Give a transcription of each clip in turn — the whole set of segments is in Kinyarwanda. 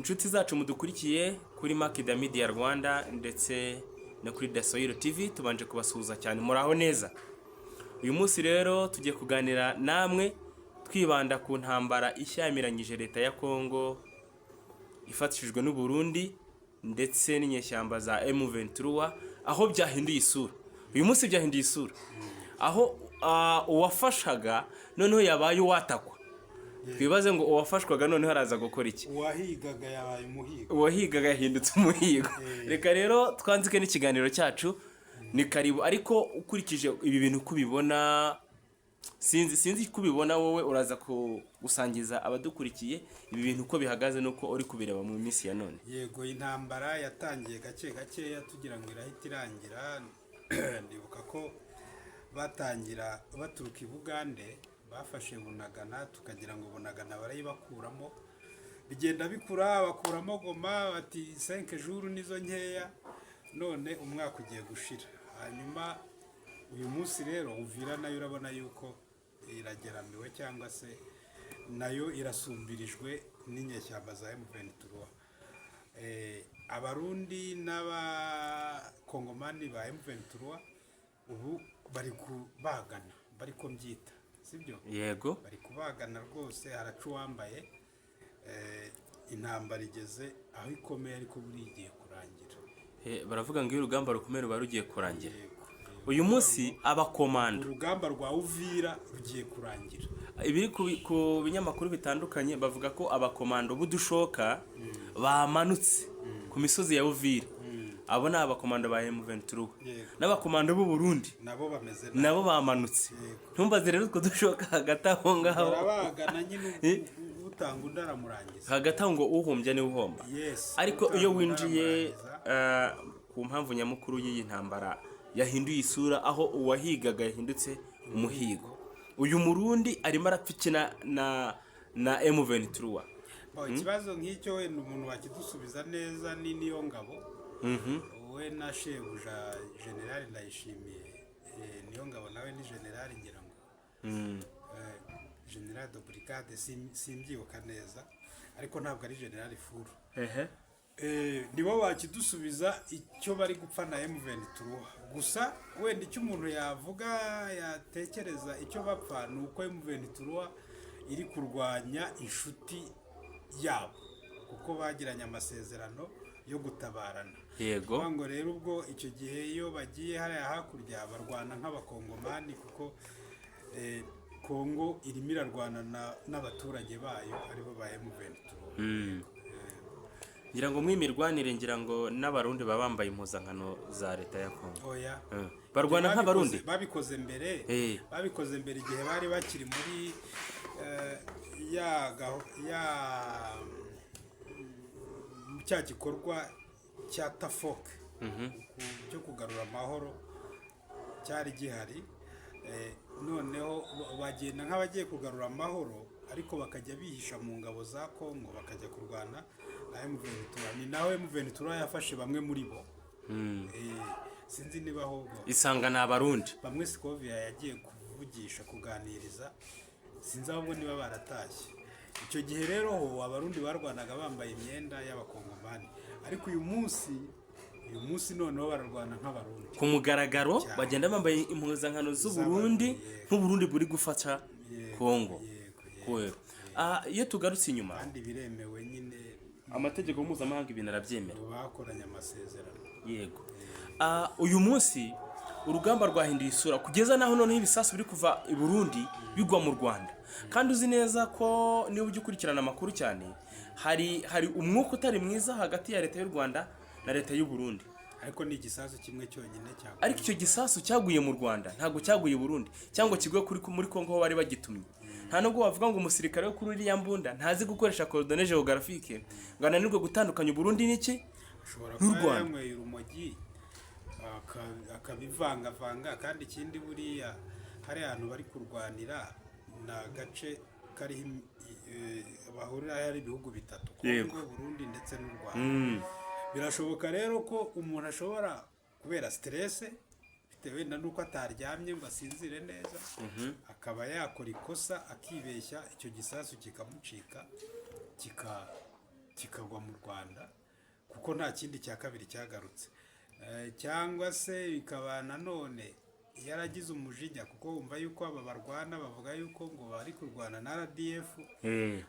inshuti zacu mudukurikiye kuri Makida Media Rwanda ndetse no kuri Dasohiro TV tubanje kubasuhuza cyane muraho neza. Uyu munsi rero tugiye kuganira namwe twibanda ku ntambara ishyamiranyije leta ya Kongo ifatishijwe n'u Burundi ndetse n'inyeshyamba za M23 aho byahinduye isura. Uyu munsi byahinduye isura. Aho uwafashaga noneho yabaye uwatakwa. Twibaze ngo uwafashwaga noneho araza gukora iki? Uwahigaga yabaye umuhigo. Uwahigaga yahindutse umuhigo. Reka rero twanzike n'ikiganiro cyacu ni karibu, ariko ukurikije ibi bintu kubibona sinzi kubibona wowe uraza gusangiza abadukurikiye ibi bintu uko bihagaze nuko uri kubireba mu minsi ya none. Yego, intambara yatangiye gake tugira ngo irahita irangira. Ndibuka ko batangira baturuka i Bugande bafashe Bunagana, tukagira ngo Bunagana barayibakuramo, bigenda bikura bakuramo Goma, bati 5 jours nizo nkeya, none umwaka ugiye gushira. Hanyuma uyu munsi rero Uvira nayo urabona yuko irageramiwe cyangwa se nayo irasumbirijwe n'inyeshyamba za M23. Abarundi n'abakongomani ba M23 ubu bari kubagana, bari ko mbyita sibyo? Yego, bari kubagana rwose, haracu wambaye. Intambara igeze aho ikomeye ariko buri igiye kurangira. Baravuga ngo iyo urugamba rukomeye ruba rugiye kurangira. Uyu munsi abakomando urugamba rwa Uvira rugiye kurangira. Ibiri ku binyamakuru bitandukanye bavuga ko abakomando budushoka bamanutse ku misozi ya Uvira. Abo ni abakomando ba M23 n'abakomando b'u Burundi nabo bamanutse. Ntumbaze rero utwo dushoka hagati aho ngaho barabagana nyine utanga undaramurangiza hagati aho ngo uhombya ni uhomba. Ariko iyo winjiye ku mpamvu nyamukuru y'iyi ntambara yahinduye isura, aho uwahigaga yahindutse umuhigo. Uyu Murundi arimo arapfikina na M23. Ikibazo nk'icyo wenda umuntu wakidusubiza neza ni niyo ngabo. We na shebuja General Ndayishimiye. Niyo ngabo nawe ni General ngira ngo. General de Brigade simbyibuka neza, ariko ntabwo ari General Furu. Nibo bakidusubiza icyo bari gupfa na M23. Gusa wenda icyo umuntu yavuga yatekereza icyo bapfa ni uko M23 iri kurwanya inshuti yabo, kuko bagiranye amasezerano yo gutabarana. Yego, ngo rero ubwo icyo gihe iyo bagiye hariya hakurya barwana nk'abakongomani, kuko Kongo irimo irarwana n'abaturage bayo aribo ba M23. ngira ngo mwimirwanire, ngira ngo n'abarundi baba bambaye impuzankano za leta ya Kongo. Oya, barwana nk'abarundi. babikoze mbere igihe bari bakiri muri cya gikorwa cya Tafok cyo kugarura amahoro cyari gihari. Noneho bagenda nk'abagiye kugarura amahoro, ariko bakajya bihisha mu ngabo za Kongo bakajya kurwana na M23. Ni nawe M23 yafashe bamwe muri bo. Sinzi niba ahubwo isanga na abarundi bamwe Scovia yagiye kuvugisha kuganiriza, sinzi ahubwo niba baratashye. Icyo gihe rero abarundi barwanaga bambaye imyenda y'abakongomani, ariko uyu munsi noneho bararwana nk'abarundi ku mugaragaro, bagenda bambaye impuzankano z'u Burundi nk'Uburundi buri gufata Kongo. Iyo tugarutse inyuma kandi biremewe nyine, amategeko mpuzamahanga ibintu arabyemera, bakoranye amasezerano. Yego. Uyu munsi urugamba rwahinduye isura kugeza naho noneho ibisasu biri kuva i Burundi bigwa mu Rwanda. Kandi uzi neza ko niba ujya ukurikirana amakuru cyane, hari umwuka utari mwiza hagati ya leta y'u Rwanda na leta y'u Burundi. Ariko ni igisasu kimwe cyonyine cyaguye. Ariko icyo gisasu cyaguye mu Rwanda, ntabwo cyaguye i Burundi cyangwa kigwe muri Kongo aho bari bagitumye. Nta nubwo wavuga ngo umusirikare wo kuri iriya mbunda ntazi gukoresha coordonnées géographiques ngo ananirwe gutandukanya Burundi n'iki n'u Rwanda. Urumogi akabivangavanga, kandi ikindi buriya hari ahantu bari kurwanira na gace kari bahurira hari ibihugu bitatu, Kongo, Burundi ndetse n'u Rwanda. Birashoboka rero ko umuntu ashobora kubera stress bitewe nuko ataryamye ngo asinzire neza, akaba yakora ikosa akibeshya, icyo gisasu kikamucika kikagwa mu Rwanda kuko nta kindi cya kabiri cyagarutse. Cyangwa se bikaba nanone yaragize umujinya kuko wumva yuko aba barwana bavuga yuko ngo bari kurwana na RDF,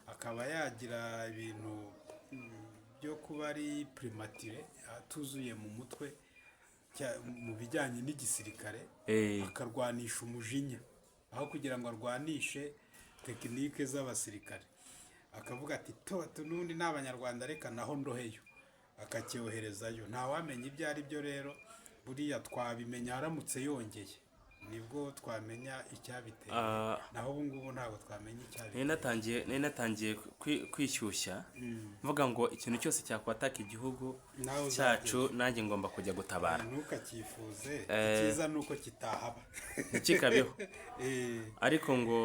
akaba yagira ibintu byo kuba ari primature atuzuye mu mutwe mu bijyanye n'igisirikare, akarwanisha umujinya aho kugira ngo arwanishe tekinike z'abasirikare, akavuga ati n'undi n'abanyarwanda reka naho ndoheyo, akacyoherezayo. Ntawamenya ibyo ari byo. Rero buriya twabimenya aramutse yongeye, nibwo twamenya icyabiteye. Naho ubu ngubu ntabwo twamenya icyabiteye. Nari natangiye kwishyushya mvuga ngo ikintu cyose cyakwataka igihugu cyacu nanjye ngomba kujya gutabara. Ntukakifuze, icyiza ni uko kitahaba ntikikabeho. Ariko ngo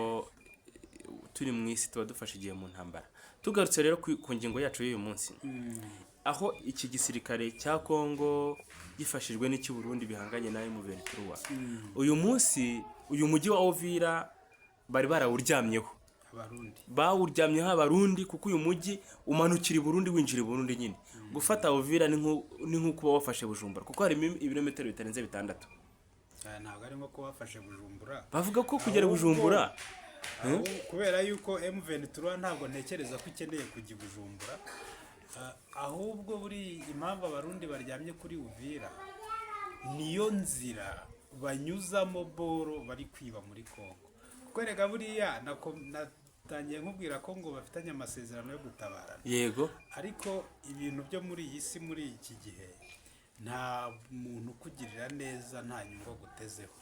turi mu isi tuba dufashe igihe mu ntambara. Tugarutse rero ku ngingo yacu y'uyu munsi, aho iki gisirikare cya Kongo gifashijwe n'iki Burundi bihanganye na M23. Uyu munsi uyu mujyi wa Uvira bari barawuryamyeho, bawuryamyeho Abarundi, kuko uyu mujyi umanukira i Burundi winjira i Burundi nyine. Gufata Uvira ni nk'uko wafashe Bujumbura, kuko harimo ibirometero bitarenze 6. Ntabwo ari nko wafashe Bujumbura. Bavuga ko kugera Bujumbura kubera yuko M23 ntabwo ntekereza ko ikeneye kujya i Bujumbura, ahubwo buri impamvu Abarundi baryamye kuri Uvira niyo nzira banyuzamo boro bari kwiba muri Kongo. Kuko rega buriya natangiye nkubwira ko ngo bafitanye amasezerano yo gutabarana. Yego. Ariko ibintu byo muri iyi si muri iki gihe nta muntu kugirira neza nta nyungu gutezeho.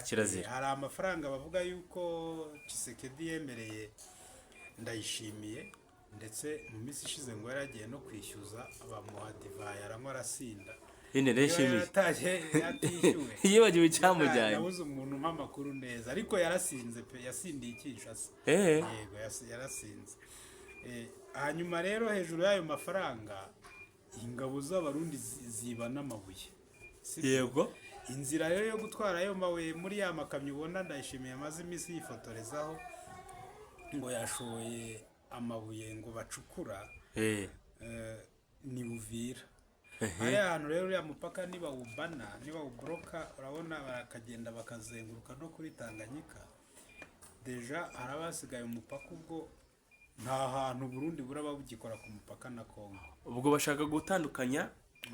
Kirazira. Hari amafaranga bavuga yuko Tshisekedi yemereye Ndayishimiye, ndetse mu minsi ishize ngo yaragiye no kwishyuza abamuha divayi aranywa arasinda. Ndayishimiye yatishyuwe yibagiwe icyamujyanye. Nabuze umuntu umpa amakuru neza, ariko yarasinze pe, yasindiye Kinshasa. Yego yarasinze. Hanyuma rero hejuru y'ayo mafaranga ingabo z'Abarundi ziba n'amabuye. Yego. Inzira rero yo gutwara ayo mabuye muri ya makamyo ubona Ndayishimiye amaze iminsi yifotorezaho ngo yashoye amabuye ngo bacukura, ni Uvira. Hari ahantu rero uriya mupaka niba ubroka, urabona barakagenda bakazenguruka no kuri Tanganyika. Deja arabasigaye umupaka, ubwo nta hantu Burundi buraba bugikora ku mupaka na Kongo. Ubwo bashaka gutandukanya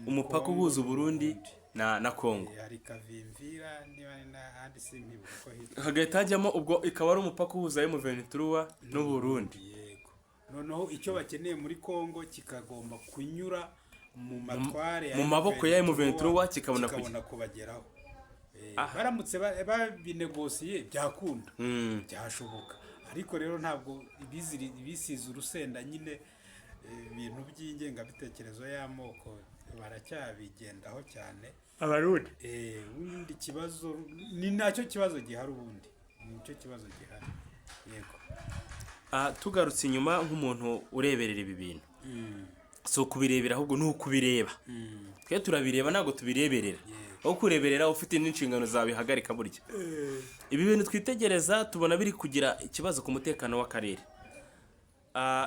umupaka uhuza Burundi na Kongo. Hari Kavimvira niba n'ahandi simbibuka ko hitwa. Hagahita hajyamo, ubwo ikaba ari umupaka uhuza M23 n'u Burundi. Yego. Noneho icyo bakeneye muri Kongo kikagomba kunyura mu matware mu maboko ya M23 kikabona kubageraho. Baramutse babinegosiye byakunda, byashoboka. Ariko rero ntabwo ibisize urusenda nyine ibintu by'ingengabitekerezo y'amoko baracyabigendaho cyane Abarundi. Ubundi kibazo ni nacyo kibazo gihari, ubundi nicyo kibazo gihari. Yego. Tugarutse inyuma nk'umuntu ureberera ibi bintu, so kubirebera ahubwo ni ukubireba. Twe turabireba ntabwo tubireberera. Aho kureberera ufite n'inshingano zabihagarika burya. Ibi bintu twitegereza tubona biri kugira ikibazo ku mutekano w'akarere.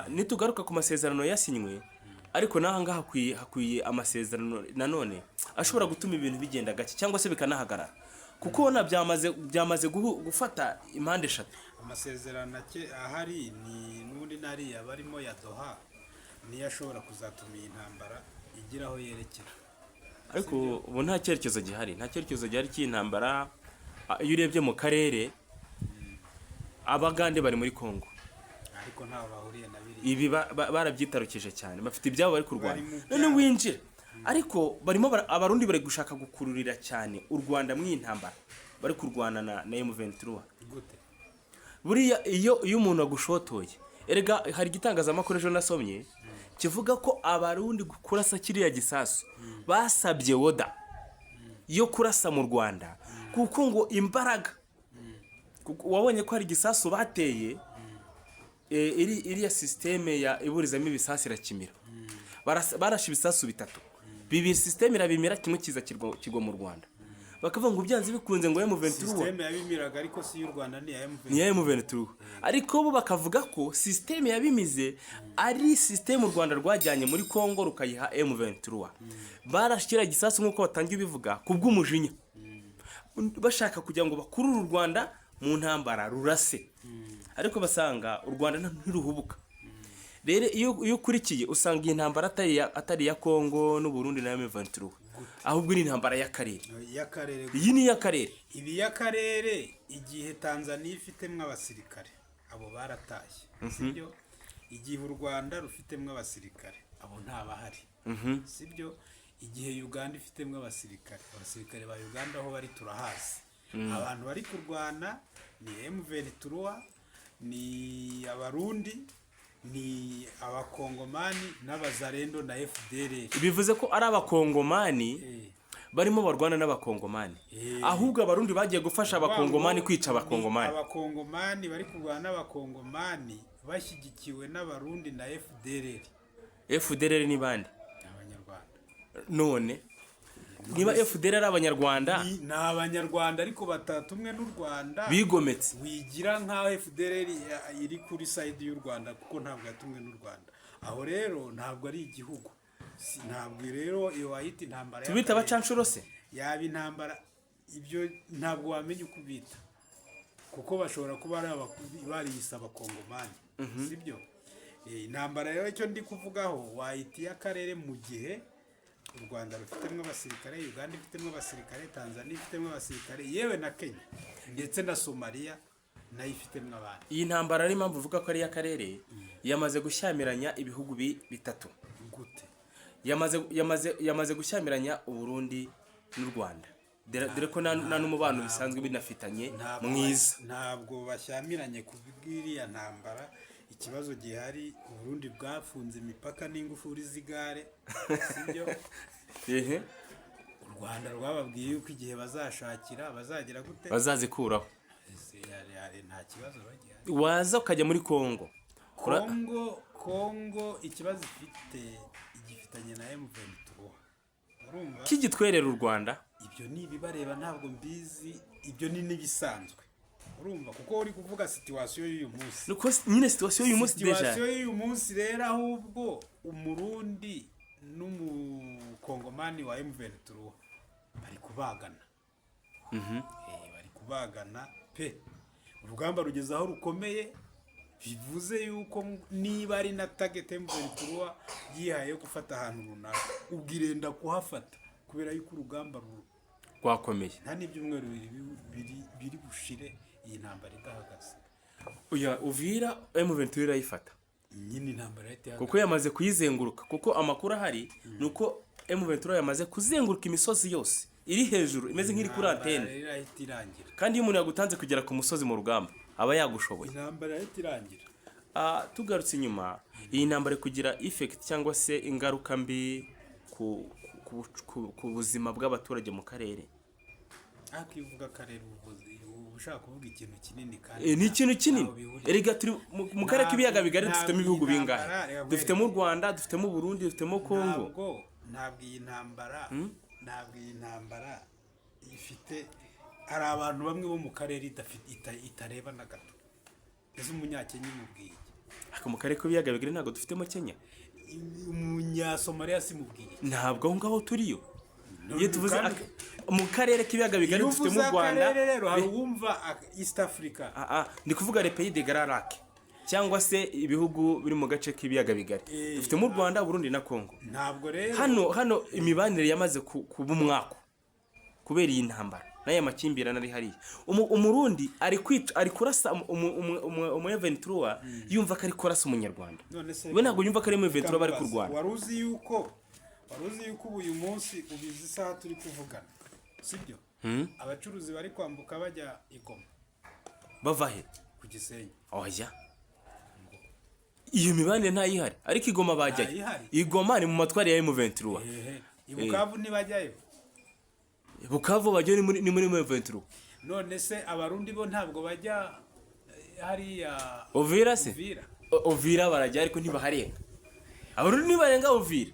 Nitugaruka ku masezerano yasinywe, ariko naho ngaha hakwiye amasezerano nanone ashobora gutuma ibintu bigenda gake cyangwa se bikanahagarara, kuko na byamaze gufata impande 3. Amasezerano ahari ni n'undi nariya barimo ya Doha, niyo ashobora kuzatuma iyi ntambara igiraho yerekera. Ariko ubu nta cyerekezo gihari, cy'intambara. Iyo urebye mu karere, Abagande bari muri Kongo, ariko nta bahuriye na biri. Ibi barabyitarukije cyane, bafite ibyabo bari kurwana. None winjira, ariko barimo Abarundi bari gushaka gukururira cyane u Rwanda mu intambara, bari kurwana na M23. Gute? Buriya iyo umuntu agushotoye, erega hari igitangazamakuru ejo nasomye kivuga ko Abarundi kurasa kiriya gisasu basabye woda yo kurasa mu Rwanda, kuko ngo imbaraga, wabonye ko hari igisasu bateye, iriya systeme ya iburizamo ibisasu irakimira. Barashe ibisasu 3, bibiri systeme irabimira, kimwe kiza kigwa mu Rwanda. bakavuga ngo byanze bikunze ngo M23 sisiteme yabimiraga ariko si y'u Rwanda ni ya M23. ni ya M23 ariko bo bakavuga ko systeme yabimize ari systeme u Rwanda rwajyanye muri Congo rukayiha M23 barashikira gisasu nkuko batangiye bivuga kubw'umujinya bashaka kugira ngo bakurure u Rwanda mu ntambara rurase ariko basanga u Rwanda ntiruhubuka. Rero iyo ukurikiye usanga iyi ntambara atari ya Congo n'u Burundi na M23 ahubwo ni intambara y'akarere. Iyi ni y'akarere. Ibi y'akarere igihe Tanzania ifitemo abasirikare abo baratashye sibyo, igihe u Rwanda rufitemo abasirikare abo ntabahari sibyo, igihe Uganda ifitemo abasirikare ba Uganda aho bari turahazi, abantu bari kurwana ni M23 ni abarundi ni abakongomani n'abazarendo na FDLR. Bivuze ko ari abakongomani barimo barwana n'abakongomani ahubwo abarundi bagiye gufasha abakongomani kwica abakongomani. Abakongomani bari kurwana n'abakongomani bashyigikiwe n'abarundi na FDLR. FDLR ni bande? Abanyarwanda. None niba FDLR ari abanyarwanda ni abanyarwanda ariko batatumwe n'u Rwanda bigometse, wigira nkaho FDLR iri kuri side y'u Rwanda kuko ntabwo yatumwe n'u Rwanda. Aho rero ntabwo ari igihugu, ntabwo rero iyo wahita intambara tubita abacanshuro se yaba intambara, ibyo ntabwo wamenya uko ubita kuko bashobora kuba bariyisa abakongomani sibyo. Intambara rero icyo ndi kuvugaho wahita y'akarere mu gihe u Rwanda rufitemo abasirikare, Uganda ifitemo abasirikare, Tanzania ifitemo abasirikare, yewe na Kenya ndetse na Somalia nayo ifitemo abandi. Iyi ntambara ari impamvu uvuga ko ari y'akarere yamaze gushyamiranya ibihugu bitatu. Gute? Yamaze gushyamiranya u Burundi n'u Rwanda. Dore ko na n'umubano bisanzwe binafitanye mwiza. Ntabwo bashyamiranye kubwiriya ntambara. Ikibazo gihari u Burundi bwafunze imipaka n'ingufuri z'igare sibyo. U Rwanda rwababwiye yuko igihe bazashakira bazagira gute bazazikuraho. Nta kibazo bagira. Waza ukajya muri Congo. Congo ikibazo igifitanye na M23. Urumva? Kigitwerera u Rwanda. Ibyo ni bibareba ntabwo mbizi, ibyo ni nibisanzwe. Urumva kuko uri kuvuga situation y'uyu munsi. Nuko nyine situation y'uyu munsi deja. Situation y'uyu munsi rero ahubwo umurundi n'umukongomani wa M23 bari kubagana. Bari kubagana pe. Urugamba rugeze aho rukomeye, bivuze yuko niba ari na target M23 yihaye gufata ahantu runaka ubwirenda kuhafata kubera yuko urugamba rwakomeye. Nta n'ibyumweru biri bushire iyi ntambara idahagaze. Oya Uvira M23 irayifata. Nyine intambara yahagaze. Kuko yamaze kuyizenguruka, kuko amakuru ahari nuko M23 yamaze kuzenguruka imisozi yose iri hejuru imeze nk'iri kuri antene. Kandi iyo umuntu yagutanze kugera ku musozi mu rugamba aba yagushoboye. Intambara yahita irangira. Tugarutse inyuma, iyi ntambara kugira effect cyangwa se ingaruka mbi ku buzima bw'abaturage mu karere. Akivuga karere ubushaka kuvuga ikintu kinini kandi ni ikintu kinini. Erega turi mu karere k'ibiyaga bigari dufitemo ibihugu bingahe? Dufitemo u Rwanda, dufitemo Burundi, dufitemo Congo. Ntabwo iyi ntambara ifite hari abantu bamwe bo mu karere itareba na gato. Ese umunyakenya umubwiye ako mu karere k'ibiyaga bigari ntabwo dufitemo Kenya? Umunyasomalia simubwiye ntabwo aho ngaho turiyo. Iyo tuvuze mu karere k'ibiyaga bigari dufitemo u Rwanda, rero hari uwumva East Africa. Ndi kuvuga le pays de Grand Lac cyangwa se ibihugu biri mu gace k'ibiyaga bigari. Dufitemo u Rwanda, Burundi na Congo. Ntabwo rero hano imibanire yamaze kuba umwako kubera iyi ntambara naye makimbirana ari hariya. Umurundi ari kurasa umu-M23 yumva ko ari kurasa umunyarwanda. We ntabwo yumva ko ari umu-M23 bari kurwana. Waruzi yuko uyu munsi ubizi isaha turi kuvugana sibyo? Abacuruzi bari kwambuka bajya Igoma bava he? Ku Gisenyi. Oya, iyo mibanire ntayihari, ariko Igoma bajyayo. Igoma ni mu matwari ya M23. Ibukavu ntibajyayo. Bukavu bajyayo ni muri M23. None se abarundi bo ntabwo bajya hariya Uvira se? Uvira barajya ariko ntibaharenga. Abarundi ntibarenga Uvira.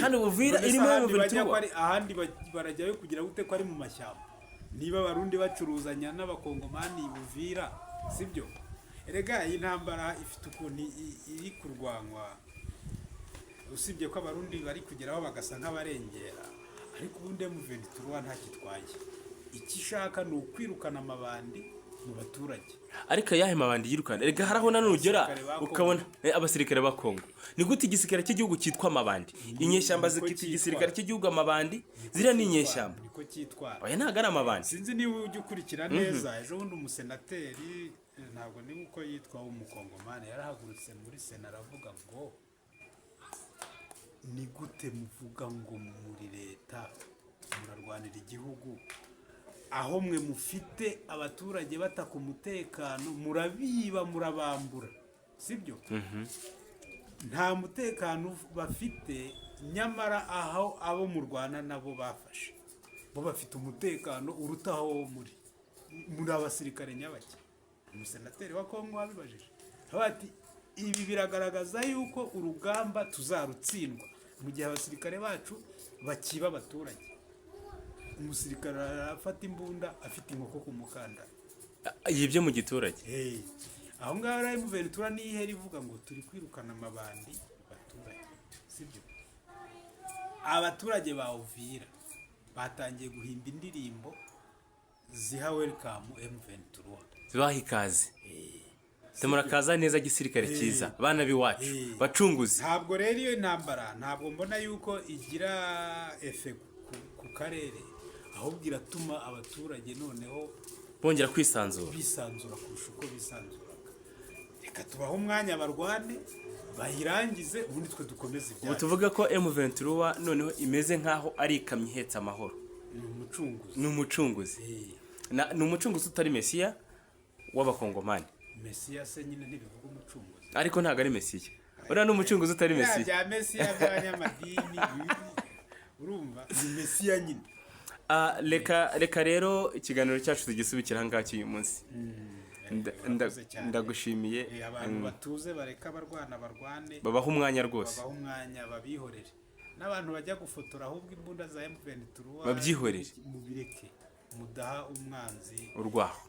kandi Uvira irimo M23. Ahandi barajyayo kugira gute ko ari mu mashyamba, niba abarundi bacuruzanya n'abakongomani Uvira, sibyo? Erega iyi ntambara ifite ukuntu iri kurwanwa, usibye ko abarundi bari kugeraho bagasa nk'abarengera, ariko ubundi M23 nta kitwaye. Icyo ishaka ni ukwirukana amabandi mu baturage. Ariko yahe mabandi yirukana? Erega haraho nanugera ukabona abasirikare ba Kongo. Ni gute igisirikare cy'igihugu cyitwa amabandi? Inyeshyamba zikita igisirikare cy'igihugu amabandi, ziriya ni inyeshyamba. Niko cyitwara. Oya ntago ari amabandi. Sinzi niba ujya ukurikira neza, ejo bundi umusenateri, ntabwo niba uko yitwa w'umukongomani, yarahagurutse muri sena aravuga ngo ni gute muvuga ngo muri leta murarwanira igihugu, aho mwe mufite abaturage bataka umutekano, murabiba murabambura, sibyo? Nta mutekano bafite, nyamara aho abo mu Rwanda nabo bafashe bo bafite umutekano urutaho muri abasirikare nyabake. Umusenateri wa Kongo wabibajije ati ibi biragaragaza yuko urugamba tuzarutsindwa mu gihe abasirikare bacu bakiba abaturage. Umusirikare arafata imbunda afite inkoko ku mukanda, yibye mu giturage. Aho ngaho rero M23 nihera ivuga ngo turi kwirukana amabandi abaturage, sibyo? Abaturage ba Uvira batangiye guhimba indirimbo ziha welcome M23, zibaha ikaze. Tumurakaza neza gisirikare cyiza, bana biwacu bacunguzi. Ntabwo rero iyo ntambara, ntabwo mbona yuko igira effect ku karere, ahubwo iratuma abaturage noneho bongera kwisanzura kurusha uko bisanzuraga. Reka tubaho umwanya barwane bayirangize, ubundi twe dukomeze ibyacu. Ubu tuvuga ko M23 noneho imeze nkaho ari ikamyo ihetse amahoro. Ni umucunguzi. Ni umucunguzi utari Mesiya w'abakongomani. Mesiya se nyine ntibivuga umucunguzi, ariko ntago ari Mesiya. Uriya ni umucunguzi utari Mesiya. Ya Mesiya by'abanyamadini urumva, ni Mesiya nyine. Reka rero ikiganiro cyacu tugisubikira aha ngaha uyu munsi. Ndagushimiye. Abantu batuze bareka barwane, babaho umwanya rwose, babaho umwanya, babihorere. N'abantu bajya gufotora ahubwo imbunda za M23 babyihorere, mubireke, mudaha umwanzi urwaho.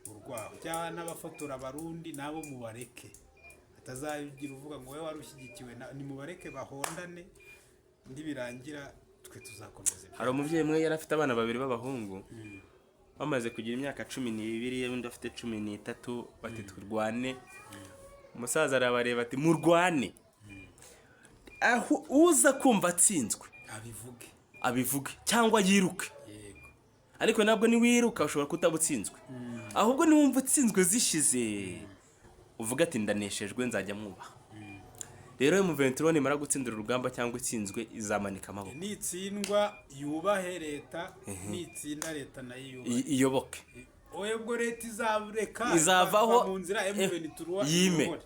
Cyangwa n'abafotora abarundi nabo mubareke, atazagira uvuga ngo wowe warushyigikiwe, ni mubareke bahondane, ndibirangira twe tuzakomeza. Hari umubyeyi mwe yari afite abana babiri b'abahungu, bamaze kugira imyaka 12, undi afite 13, bati turwane. Umusaza arabareba ati murwane, aho uza kumva atsinzwe abivuge cyangwa yiruke. Ariko nabwo ni wiruka ushobora kutabutsinzwe, ahubwo ni wumva utsinzwe zishize uvuga ati ndaneshejwe nzajya mwubaha. Rero M23 nimara gutsindira urugamba cyangwa itsinzwe izamanika amaboko. Nitsindwa yubahe leta, nitsinda leta nayo iyoboke. Oyebwo leta izabireka, izavaho mu nzira M23 yime.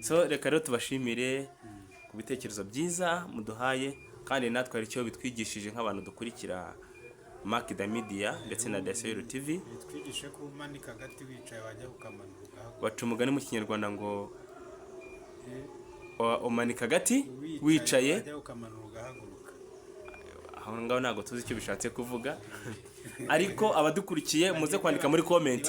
So reka rero tubashimire ku bitekerezo byiza muduhaye, kandi natwe hari icyo bitwigishije nk'abantu dukurikira Makida Media ndetse na Dasoiro TV. Bitwigishe kumanika gati wicaye wajya ukamanuka. Baca umugani mu Kinyarwanda ngo umanika gati wicaye wajya ukamanuka haguruka. Aho ngaho ntago tuzi icyo bishatse kuvuga, ariko abadukurikiye muze kwandika muri comment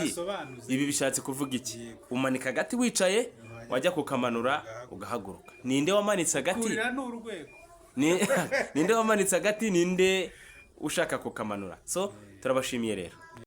ibi bishatse kuvuga iki. Umanika gati wicaye wajya kukamanura ugahaguruka. Ninde wamanitse agati? Kurira n'urwego. Ninde wamanitse agati, ninde ushaka kukamanura? So turabashimiye rero.